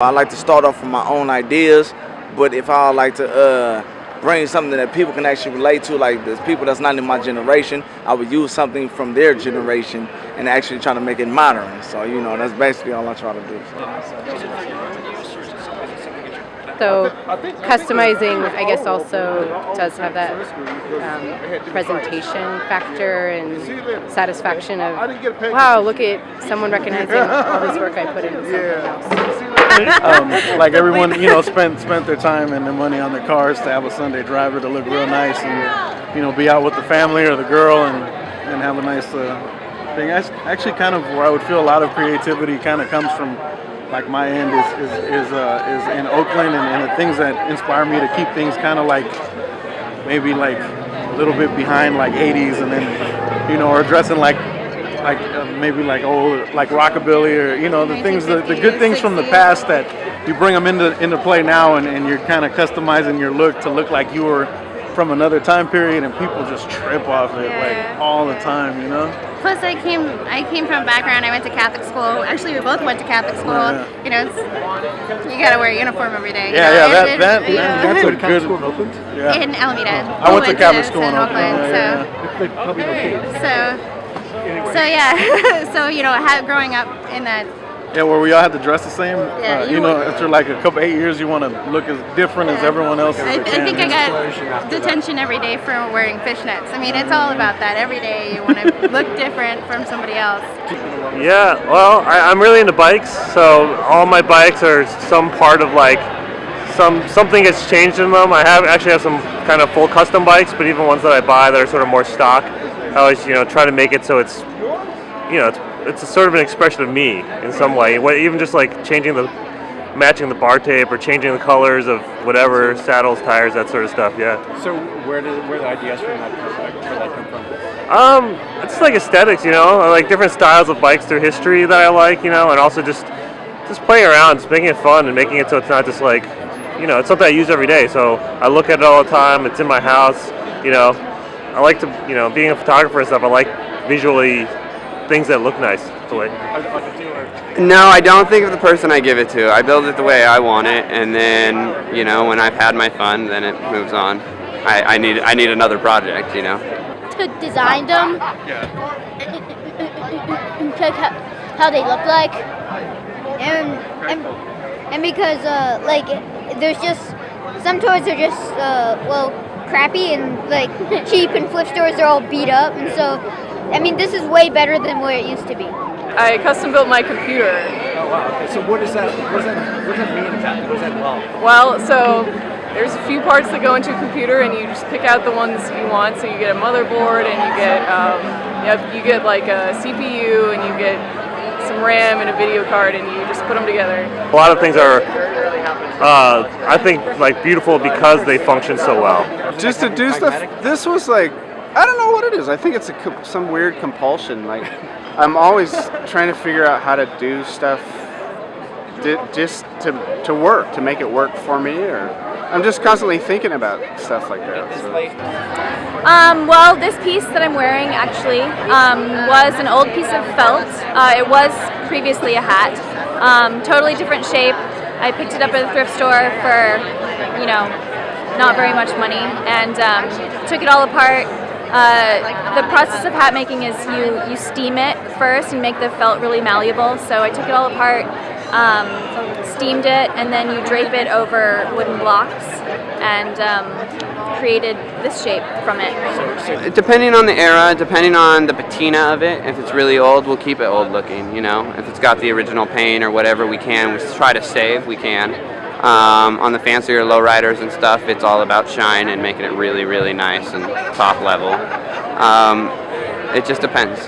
I like to start off with my own ideas, but if I like to bring something that people can actually relate to, like the people that's not in my generation, I would use something from their generation and actually try to make it modern. So, that's basically all I try to do. So customizing, I guess, also does have that presentation factor and satisfaction of, wow, look at someone recognizing all this work I put into something else. Like everyone, spent their time and their money on their cars to have a Sunday driver to look real nice and, be out with the family or the girl and have a nice thing. Actually, kind of where I would feel a lot of creativity kind of comes from. Like my end is in Oakland, and the things that inspire me to keep things kind of like maybe like a little bit behind like 80s, and then or dressing like maybe like old like rockabilly or the things the good things from the past that you bring them into play now, and you're kind of customizing your look to look like you were from another time period, and people just trip off it like all the time, Plus, I came from a background. I went to Catholic school. Actually, we both went to Catholic school. Yeah. You gotta wear a uniform every day. That's a good school in Oakland. Yeah. In Alameda. I went to Catholic school in Oakland. So growing up in that. Yeah, where we all had to dress the same. Yeah, after like a couple 8 years, you want to look as different as everyone else. I think I got detention every day for wearing fishnets. I mean, it's all about that. Every day you want to look different from somebody else. Yeah, well, I'm really into bikes, so all my bikes are some part of like something has changed in them. I actually have some kind of full custom bikes, but even ones that I buy that are sort of more stock, I always try to make it so it's it's a sort of an expression of me in some way. Even just like matching the bar tape or changing the colors of whatever, saddles, tires, that sort of stuff. Yeah. So where the ideas for that come from? It's like aesthetics, I like different styles of bikes through history that I like, and also just playing around, just making it fun and making it so it's not just like, it's something I use every day. So I look at it all the time. It's in my house. I like to, being a photographer and stuff. I like visually things that look nice. No, I don't think of the person I give it to. I build it the way I want it, and then when I've had my fun, then it moves on. I need another project. To design them, check how they look like, and because like there's just some toys are just crappy and like cheap, and flip stores are all beat up, and so. I mean, this is way better than where it used to be. I custom built my computer. Oh wow! Okay. So what does that mean exactly? What does that involve? Well, so there's a few parts that go into a computer, and you just pick out the ones you want. So you get a motherboard, and you get like a CPU, and you get some RAM and a video card, and you just put them together. A lot of things are, I think, like beautiful because they function so well. Just to do stuff. This was like. I don't know what it is. I think it's some weird compulsion. Like, I'm always trying to figure out how to do stuff just to work, to make it work for me, or I'm just constantly thinking about stuff like that. So. Well, this piece that I'm wearing actually was an old piece of felt. It was previously a hat. Totally different shape. I picked it up at a thrift store for, not very much money, and took it all apart. The process of hat making is you steam it first and make the felt really malleable. So I took it all apart, steamed it, and then you drape it over wooden blocks and created this shape from it. Depending on the era, depending on the patina of it, if it's really old, we'll keep it old looking, If it's got the original paint or whatever we try to save, we can. On the fancier lowriders and stuff, it's all about shine and making it really, really nice and top level. It just depends,